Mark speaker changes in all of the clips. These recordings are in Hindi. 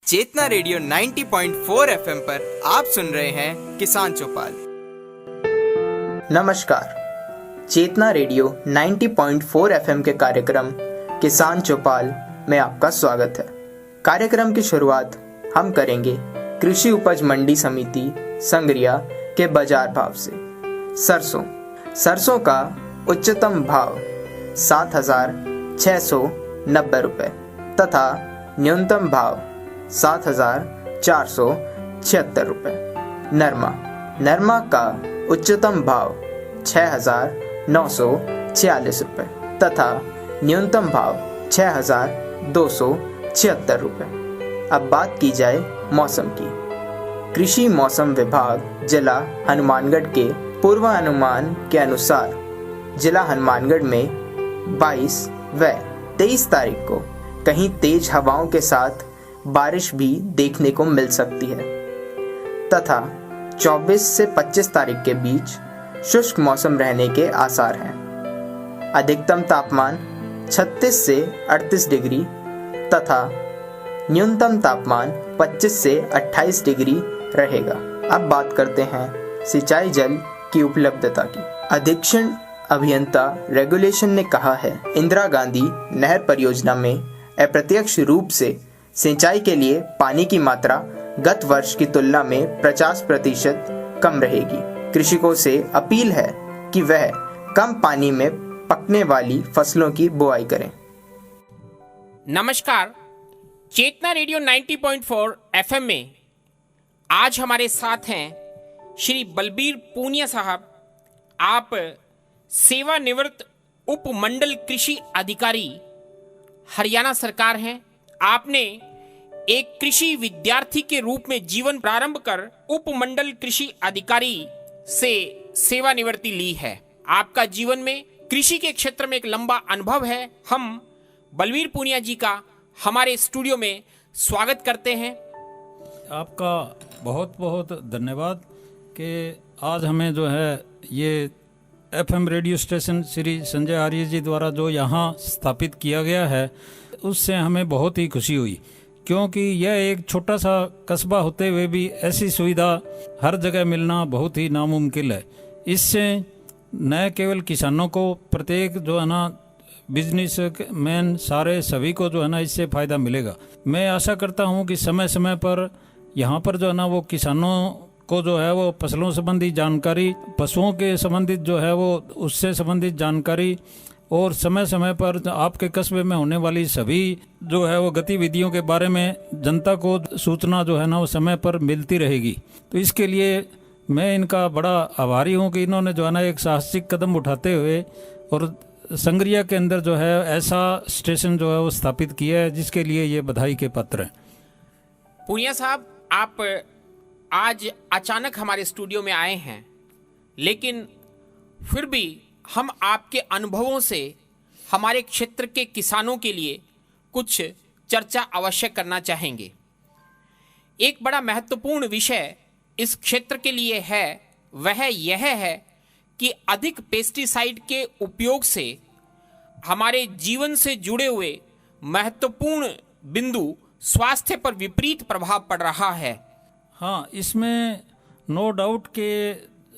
Speaker 1: चेतना रेडियो 90.4 एफएम पर आप सुन रहे हैं किसान चौपाल।
Speaker 2: नमस्कार, चेतना रेडियो 90.4 एफएम के कार्यक्रम किसान चौपाल में आपका स्वागत है। कार्यक्रम की शुरुआत हम करेंगे कृषि उपज मंडी समिति संग्रिया के बाजार भाव से। सरसों का उच्चतम भाव 7,690 रुपये तथा न्यूनतम भाव 7,476 रुपये। नरमा का उच्चतम भाव 6,946 रुपये तथा न्यूनतम भाव 6,276 रुपये। अब बात की जाए मौसम की। कृषि मौसम विभाग जिला हनुमानगढ़ के पूर्वानुमान के अनुसार जिला हनुमानगढ़ में 22 व 23 तारीख को कहीं तेज हवाओं के साथ बारिश भी देखने को मिल सकती है तथा 24 से 25 तारीख के बीच शुष्क मौसम रहने के आसार हैं। अधिकतम तापमान 36 से 38 डिग्री तथा न्यूनतम तापमान 25 से 28 डिग्री रहेगा। अब बात करते हैं सिंचाई जल की उपलब्धता की। अधीक्षण अभियंता रेगुलेशन ने कहा है, इंदिरा गांधी नहर परियोजना में अप्रत्यक्ष रूप से सिंचाई के लिए पानी की मात्रा गत वर्ष की तुलना में 50% कम रहेगी। कृषकों से अपील है कि वह कम पानी में पकने वाली फसलों की बुआई करें।
Speaker 3: नमस्कार, चेतना रेडियो 90.4 एफएम में आज हमारे साथ हैं श्री बलबीर पूनिया साहब। आप सेवानिवृत्त उपमंडल कृषि अधिकारी हरियाणा सरकार हैं। आपने एक कृषि विद्यार्थी के रूप में जीवन प्रारंभ कर उपमंडल कृषि अधिकारी से सेवानिवृत्ति ली है। आपका जीवन में कृषि के क्षेत्र में एक लंबा अनुभव है। हम बलबीर पूनिया जी का हमारे स्टूडियो में स्वागत करते हैं।
Speaker 4: आपका बहुत बहुत धन्यवाद कि आज हमें जो है ये FM radio station Shri Sanjay Arya ji द्वारा जो यहाँ स्थापित किया गया है उससे हमें बहुत ही खुशी हुई, क्योंकि यह एक छोटा सा कस्बा होते हुए भी ऐसी सुविधा हर जगह मिलना बहुत ही नामुमकिन है। इससे न केवल किसानों को, प्रत्येक जो है ना बिजनेस मैन सारे सभी को जो है ना इससे फ़ायदा मिलेगा। मैं आशा करता हूँ कि समय समय पर यहाँ पर जो है ना वो किसानों को जो है वो फसलों संबंधी जानकारी, पशुओं के संबंधित जो है वो उससे संबंधित जानकारी और समय समय पर आपके कस्बे में होने वाली सभी जो है वो गतिविधियों के बारे में जनता को सूचना जो है ना वो समय पर मिलती रहेगी। तो इसके लिए मैं इनका बड़ा आभारी हूँ कि इन्होंने जो है ना एक साहसिक कदम उठाते हुए और संग्रिया के अंदर जो है ऐसा स्टेशन जो है वो स्थापित किया है, जिसके लिए ये बधाई के पात्र हैं।
Speaker 3: पूनिया साहब, आप आज अचानक हमारे स्टूडियो में आए हैं, लेकिन फिर भी हम आपके अनुभवों से हमारे क्षेत्र के किसानों के लिए कुछ चर्चा अवश्य करना चाहेंगे। एक बड़ा महत्वपूर्ण विषय इस क्षेत्र के लिए है, वह यह है कि अधिक पेस्टिसाइड के उपयोग से हमारे जीवन से जुड़े हुए महत्वपूर्ण बिंदु स्वास्थ्य पर विपरीत प्रभाव पड़ रहा है।
Speaker 4: हाँ, इसमें नो डाउट के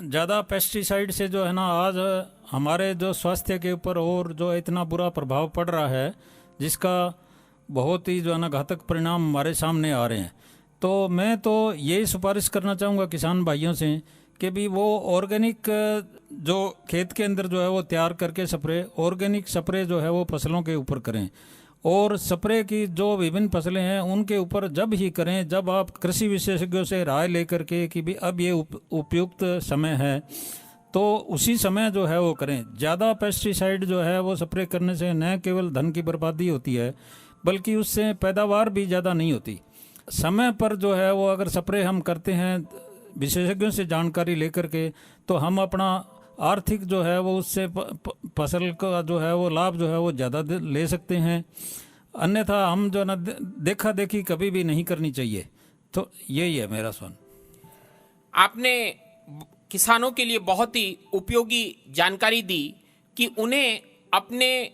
Speaker 4: ज़्यादा पेस्टिसाइड से जो है ना आज हमारे जो स्वास्थ्य के ऊपर और जो इतना बुरा प्रभाव पड़ रहा है, जिसका बहुत ही जो है ना घातक परिणाम हमारे सामने आ रहे हैं। तो मैं तो यही सिफारिश करना चाहूँगा किसान भाइयों से कि भी वो ऑर्गेनिक जो खेत के अंदर जो है वो तैयार करके ऑर्गेनिक स्प्रे जो है वो फसलों के ऊपर करें। और स्प्रे की जो विभिन्न फसलें हैं उनके ऊपर जब ही करें जब आप कृषि विशेषज्ञों से राय लेकर के कि भी अब ये उपयुक्त समय है, तो उसी समय जो है वो करें। ज़्यादा पेस्टिसाइड जो है वो स्प्रे करने से न केवल धन की बर्बादी होती है, बल्कि उससे पैदावार भी ज़्यादा नहीं होती। समय पर जो है वो अगर स्प्रे हम करते हैं विशेषज्ञों से जानकारी लेकर के, तो हम अपना आर्थिक जो है वो उससे फसल का जो है वो लाभ जो है वो ज़्यादा ले सकते हैं। अन्यथा हम जो ना देखा देखी कभी भी नहीं करनी चाहिए। तो यही है मेरा सुन।
Speaker 3: आपने किसानों के लिए बहुत ही उपयोगी जानकारी दी कि उन्हें अपने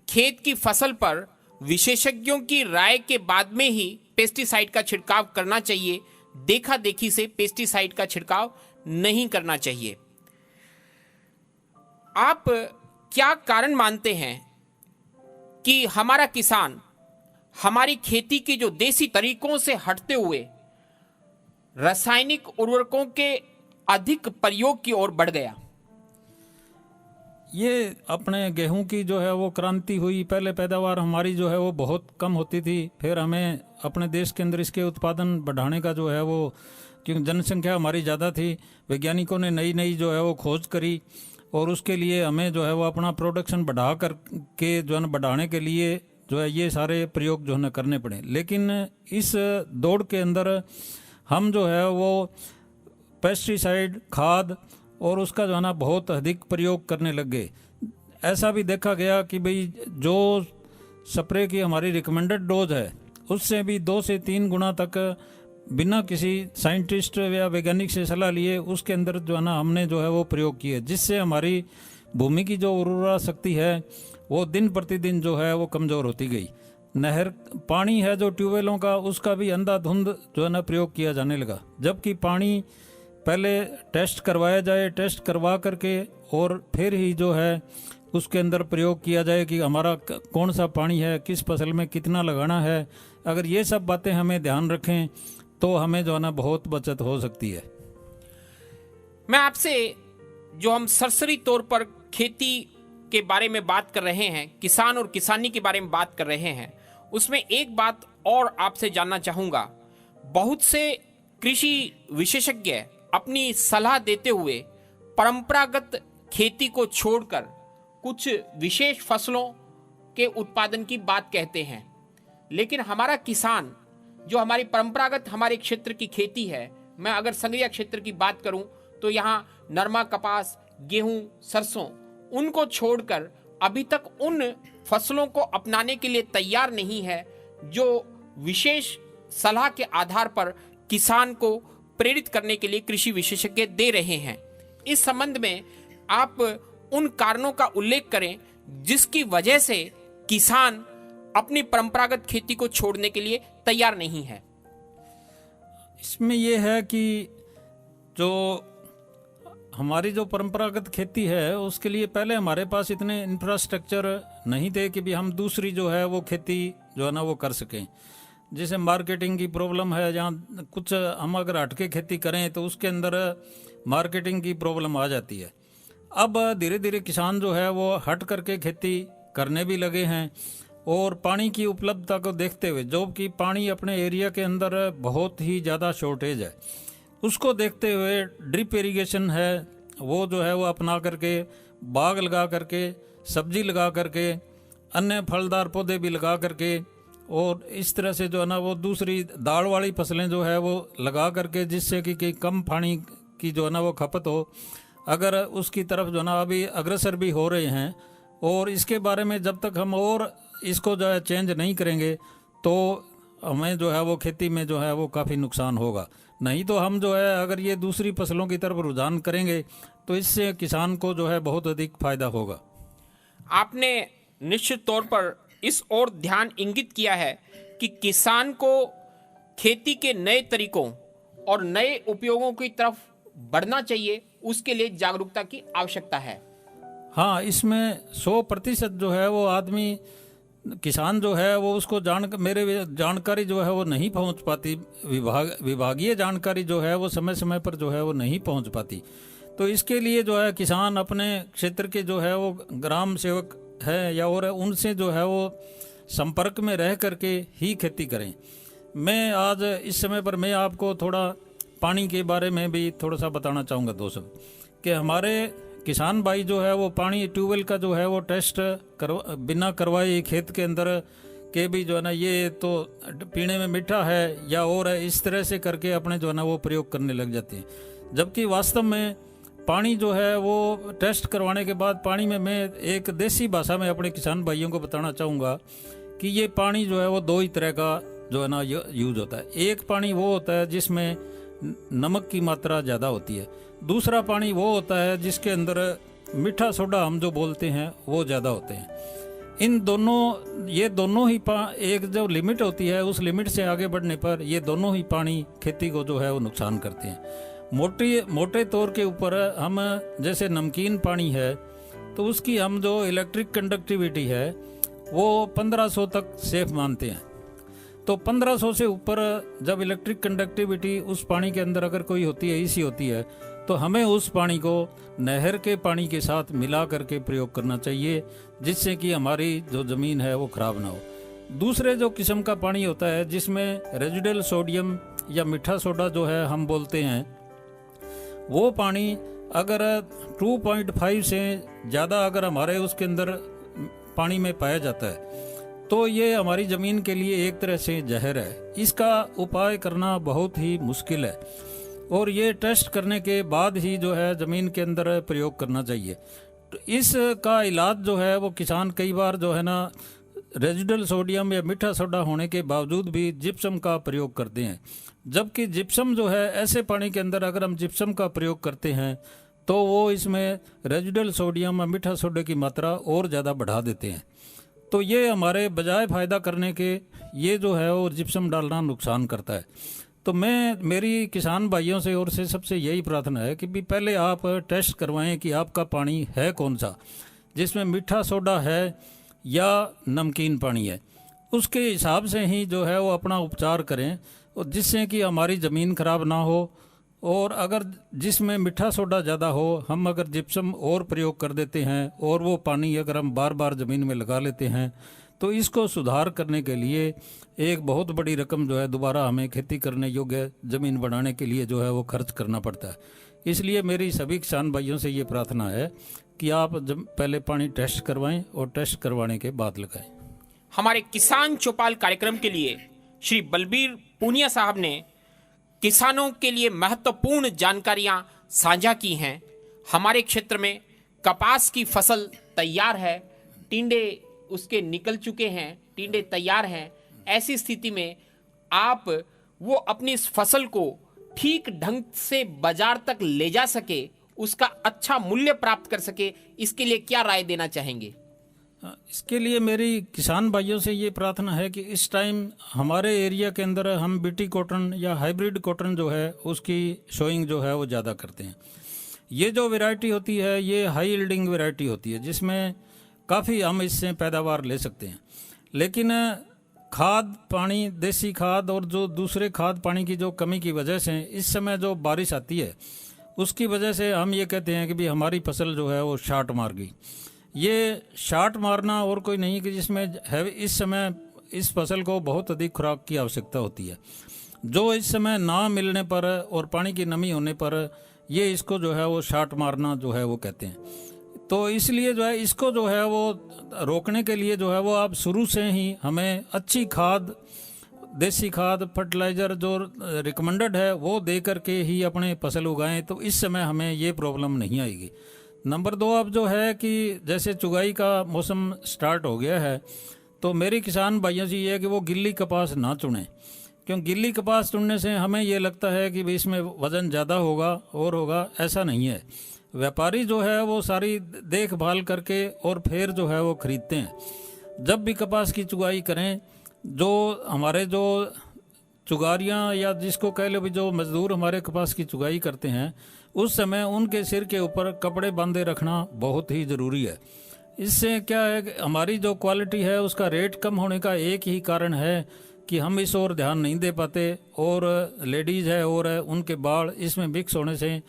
Speaker 3: खेत की फसल पर विशेषज्ञों की राय के बाद में ही पेस्टिसाइड का छिड़काव करना चाहिए, देखा देखी से पेस्टिसाइड का छिड़काव नहीं करना चाहिए। आप क्या कारण मानते हैं कि हमारा किसान हमारी खेती के जो देसी तरीकों से हटते हुए रासायनिक उर्वरकों के अधिक प्रयोग की ओर बढ़ गया?
Speaker 4: ये अपने गेहूं की जो है वो क्रांति हुई। पहले पैदावार हमारी जो है वो बहुत कम होती थी, फिर हमें अपने देश के अंदर इसके उत्पादन बढ़ाने का जो है वो, क्योंकि जनसंख्या हमारी ज़्यादा थी, वैज्ञानिकों ने नई नई जो है वो खोज करी और उसके लिए हमें जो है वो अपना प्रोडक्शन बढ़ा कर के जो है बढ़ाने के लिए जो है ये सारे प्रयोग जो है ना करने पड़े। लेकिन इस दौड़ के अंदर हम जो है वो पेस्टिसाइड, खाद और उसका जो है ना बहुत अधिक प्रयोग करने लग गए। ऐसा भी देखा गया कि भाई जो स्प्रे की हमारी रिकमेंडेड डोज है उससे भी 2 से 3 गुना तक बिना किसी साइंटिस्ट या वैज्ञानिक से सलाह लिए उसके अंदर जो है ना हमने जो है वो प्रयोग किए, जिससे हमारी भूमि की जो उर्वरा शक्ति है वो दिन प्रतिदिन जो है वो कमज़ोर होती गई। नहर पानी है जो ट्यूबवेलों का, उसका भी अंधाधुंध जो है ना प्रयोग किया जाने लगा, जबकि पानी पहले टेस्ट करवाया जाए, टेस्ट करवा करके और फिर ही जो है उसके अंदर प्रयोग किया जाए कि हमारा कौन सा पानी है, किस फसल में कितना लगाना है। अगर ये सब बातें हमें ध्यान रखें तो हमें जो है ना बहुत बचत हो सकती है।
Speaker 3: मैं आपसे जो हम सरसरी तौर पर खेती के बारे में बात कर रहे हैं, किसान और किसानी के बारे में बात कर रहे हैं, उसमें एक बात और आपसे जानना चाहूँगा। बहुत से कृषि विशेषज्ञ अपनी सलाह देते हुए परंपरागत खेती को छोड़कर कुछ विशेष फसलों के उत्पादन की बात कहते हैं, लेकिन हमारा किसान जो हमारी परंपरागत हमारे क्षेत्र की खेती है, मैं अगर संग्रिया क्षेत्र की बात करूं तो यहाँ नरमा, कपास, गेहूं, सरसों, उनको छोड़कर अभी तक उन फसलों को अपनाने के लिए तैयार नहीं है जो विशेष सलाह के आधार पर किसान को प्रेरित करने के लिए कृषि विशेषज्ञ दे रहे हैं। इस संबंध में आप उन कारणों का उल्लेख करें जिसकी वजह से किसान अपनी परंपरागत खेती को छोड़ने के लिए तैयार नहीं है।
Speaker 4: इसमें यह है कि जो हमारी जो परंपरागत खेती है उसके लिए पहले हमारे पास इतने इंफ्रास्ट्रक्चर नहीं थे कि भी हम दूसरी जो है वो खेती जो है ना वो कर सकें। जैसे मार्केटिंग की प्रॉब्लम है, जहाँ कुछ हम अगर हटके खेती करें तो उसके अंदर मार्केटिंग की प्रॉब्लम आ जाती है। अब धीरे धीरे किसान जो है वो हट करके खेती करने भी लगे हैं और पानी की उपलब्धता को देखते हुए, जो कि पानी अपने एरिया के अंदर बहुत ही ज़्यादा शॉर्टेज है, उसको देखते हुए ड्रिप इरिगेशन है वो जो है वो अपना करके बाग लगा करके, सब्जी लगा करके, अन्य फलदार पौधे भी लगा करके और इस तरह से जो है ना वो दूसरी दाल वाली फसलें जो है वो लगा करके, जिससे कि कम पानी की जो है ना वो खपत हो, अगर उसकी तरफ जो है ना अभी अग्रसर भी हो रहे हैं। और इसके बारे में जब तक हम और इसको जो है चेंज नहीं करेंगे तो हमें जो है वो खेती में जो है वो काफ़ी नुकसान होगा। नहीं तो हम जो है अगर ये दूसरी फसलों की तरफ रुझान करेंगे तो इससे किसान को जो है बहुत अधिक फायदा होगा।
Speaker 3: आपने निश्चित तौर पर इस ओर ध्यान इंगित किया है कि किसान को खेती के नए तरीकों और नए उपयोगों की तरफ बढ़ना चाहिए, उसके लिए जागरूकता की आवश्यकता है।
Speaker 4: हाँ, इसमें 100% जो है वो आदमी किसान जो है वो उसको मेरे जानकारी जो है वो नहीं पहुंच पाती, विभागीय जानकारी जो है वो समय समय पर जो है वो नहीं पहुंच पाती। तो इसके लिए जो है किसान अपने क्षेत्र के जो है वो ग्राम सेवक है या और उनसे जो है वो संपर्क में रह करके ही खेती करें। मैं आज इस समय पर मैं आपको थोड़ा पानी के बारे में भी थोड़ा सा बताना चाहूँगा दोस्तों, कि हमारे किसान भाई जो है वो पानी ट्यूबवेल का जो है वो टेस्ट बिना करवाए खेत के अंदर के भी जो है ना ये तो पीने में मीठा है या और है, इस तरह से करके अपने जो है ना वो प्रयोग करने लग जाते हैं। जबकि वास्तव में पानी जो है वो टेस्ट करवाने के बाद पानी में मैं एक देसी भाषा में अपने किसान भाइयों को बताना चाहूँगा कि ये पानी जो है वो 2 ही तरह का जो है ना यूज होता है। एक पानी वो होता है जिसमें नमक की मात्रा ज़्यादा होती है, दूसरा पानी वो होता है जिसके अंदर मीठा सोडा हम जो बोलते हैं वो ज़्यादा होते हैं। ये दोनों ही एक जो लिमिट होती है, उस लिमिट से आगे बढ़ने पर ये दोनों ही पानी खेती को जो है वो नुकसान करते हैं। मोटे तौर के ऊपर हम जैसे नमकीन पानी है तो उसकी हम जो इलेक्ट्रिक कंडक्टिविटी है वो 1500 तक सेफ मानते हैं। तो 1500 से ऊपर जब इलेक्ट्रिक कंडक्टिविटी उस पानी के अंदर अगर कोई होती है, इसी होती है, तो हमें उस पानी को नहर के पानी के साथ मिला करके प्रयोग करना चाहिए, जिससे कि हमारी जो ज़मीन है वो ख़राब ना हो। दूसरे जो किस्म का पानी होता है जिसमें रेजिडुअल सोडियम या मीठा सोडा जो है हम बोलते हैं, वो पानी अगर 2.5 से ज़्यादा अगर हमारे उसके अंदर पानी में पाया जाता है तो ये हमारी ज़मीन के लिए एक तरह से जहर है। इसका उपाय करना बहुत ही मुश्किल है और ये टेस्ट करने के बाद ही जो है ज़मीन के अंदर प्रयोग करना चाहिए। तो इसका इलाज जो है वो किसान कई बार जो है ना रेजिडुअल सोडियम या मीठा सोडा होने के बावजूद भी जिप्सम का प्रयोग करते हैं, जबकि जिप्सम जो है ऐसे पानी के अंदर अगर हम जिप्सम का प्रयोग करते हैं तो वो इसमें रेजिडुअल सोडियम और मीठा सोडे की मात्रा और ज़्यादा बढ़ा देते हैं। तो ये हमारे बजाय फ़ायदा करने के ये जो है वो जिप्सम डालना नुकसान करता है। तो मेरी किसान भाइयों से और से सबसे यही प्रार्थना है कि भी पहले आप टेस्ट करवाएं कि आपका पानी है कौन सा, जिसमें मीठा सोडा है या नमकीन पानी है। उसके हिसाब से ही जो है वो अपना उपचार करें और जिससे कि हमारी ज़मीन खराब ना हो। और अगर जिसमें मीठा सोडा ज़्यादा हो, हम अगर जिप्सम और प्रयोग कर देते हैं और वो पानी अगर हम बार बार ज़मीन में लगा लेते हैं तो इसको सुधार करने के लिए एक बहुत बड़ी रकम जो है दोबारा हमें खेती करने योग्य ज़मीन बनाने के लिए जो है वो खर्च करना पड़ता है। इसलिए मेरी सभी किसान भाइयों से ये प्रार्थना है कि आप जब पहले पानी टेस्ट करवाएं और टेस्ट करवाने के बाद लगाएं।
Speaker 3: हमारे किसान चौपाल कार्यक्रम के लिए श्री बलबीर पूनिया साहब ने किसानों के लिए महत्वपूर्ण जानकारियां साझा की हैं। हमारे क्षेत्र में कपास की फसल तैयार है, टिंडे उसके निकल चुके हैं, टिंडे तैयार हैं। ऐसी स्थिति में आप वो अपनी इस फसल को ठीक ढंग से बाजार तक ले जा सके, उसका अच्छा मूल्य प्राप्त कर सके, इसके लिए क्या राय देना चाहेंगे?
Speaker 4: इसके लिए मेरी किसान भाइयों से ये प्रार्थना है कि इस टाइम हमारे एरिया के अंदर हम बीटी कॉटन या हाइब्रिड कॉटन जो है उसकी शोइंग जो है वो ज़्यादा करते हैं। ये जो वैरायटी होती है ये हाई यील्डिंग वैरायटी होती है, जिसमें काफ़ी हम इससे पैदावार ले सकते हैं। लेकिन खाद पानी, देसी खाद और जो दूसरे खाद पानी की जो कमी की वजह से इस समय जो बारिश आती है उसकी वजह से हम ये कहते हैं कि भी हमारी फसल जो है वो शार्ट मार गई। ये शार्ट मारना और कोई नहीं कि जिसमें है इस समय इस फसल को बहुत अधिक खुराक की आवश्यकता होती है, जो इस समय ना मिलने पर और पानी की नमी होने पर ये इसको जो है वो शार्ट मारना जो है वो कहते हैं। तो इसलिए जो है इसको जो है वो रोकने के लिए जो है वो आप शुरू से ही हमें अच्छी खाद, देसी खाद, फर्टिलाइज़र जो रिकमेंडेड है वो दे करके ही अपने फसल उगाएं, तो इस समय हमें ये प्रॉब्लम नहीं आएगी। नंबर 2 अब जो है कि जैसे चुगाई का मौसम स्टार्ट हो गया है तो मेरी किसान भाइयों से ये है कि वो गिल्ली कपास ना चुनें, क्योंकि गिल्ली कपास चुनने से हमें ये लगता है कि इसमें वज़न ज़्यादा होगा और होगा, ऐसा नहीं है। व्यापारी जो है वो सारी देखभाल करके और फिर जो है वो ख़रीदते हैं। जब भी कपास की चुगाई करें, जो हमारे जो चुगारियाँ या जिसको कह लो भी जो मज़दूर हमारे कपास की चुगाई करते हैं, उस समय उनके सिर के ऊपर कपड़े बांधे रखना बहुत ही ज़रूरी है। इससे क्या है कि हमारी जो क्वालिटी है उसका रेट कम होने का एक ही कारण है कि हम इस ओर ध्यान नहीं दे पाते, और लेडीज़ है और उनके बाल इसमें मिक्स होने से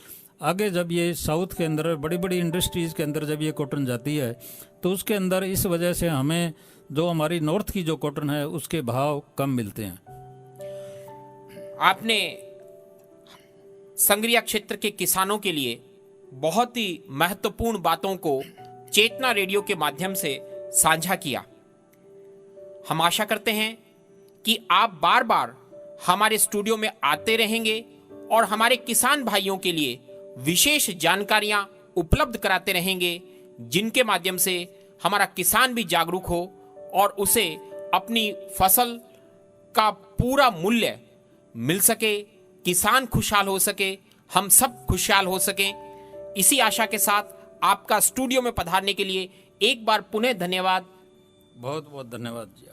Speaker 4: आगे जब ये साउथ के अंदर बड़ी बड़ी इंडस्ट्रीज़ के अंदर जब ये कॉटन जाती है तो उसके अंदर इस वजह से हमें जो हमारी नॉर्थ की जो कॉटन है उसके भाव कम मिलते हैं।
Speaker 3: आपने संगरिया क्षेत्र के किसानों के लिए बहुत ही महत्वपूर्ण बातों को चेतना रेडियो के माध्यम से साझा किया। हम आशा करते हैं कि आप बार बार हमारे स्टूडियो में आते रहेंगे और हमारे किसान भाइयों के लिए विशेष जानकारियां उपलब्ध कराते रहेंगे, जिनके माध्यम से हमारा किसान भी जागरूक हो और उसे अपनी फसल का पूरा मूल्य मिल सके, किसान खुशहाल हो सके, हम सब खुशहाल हो सकें। इसी आशा के साथ आपका स्टूडियो में पधारने के लिए एक बार पुनः धन्यवाद।
Speaker 4: बहुत बहुत धन्यवाद जी।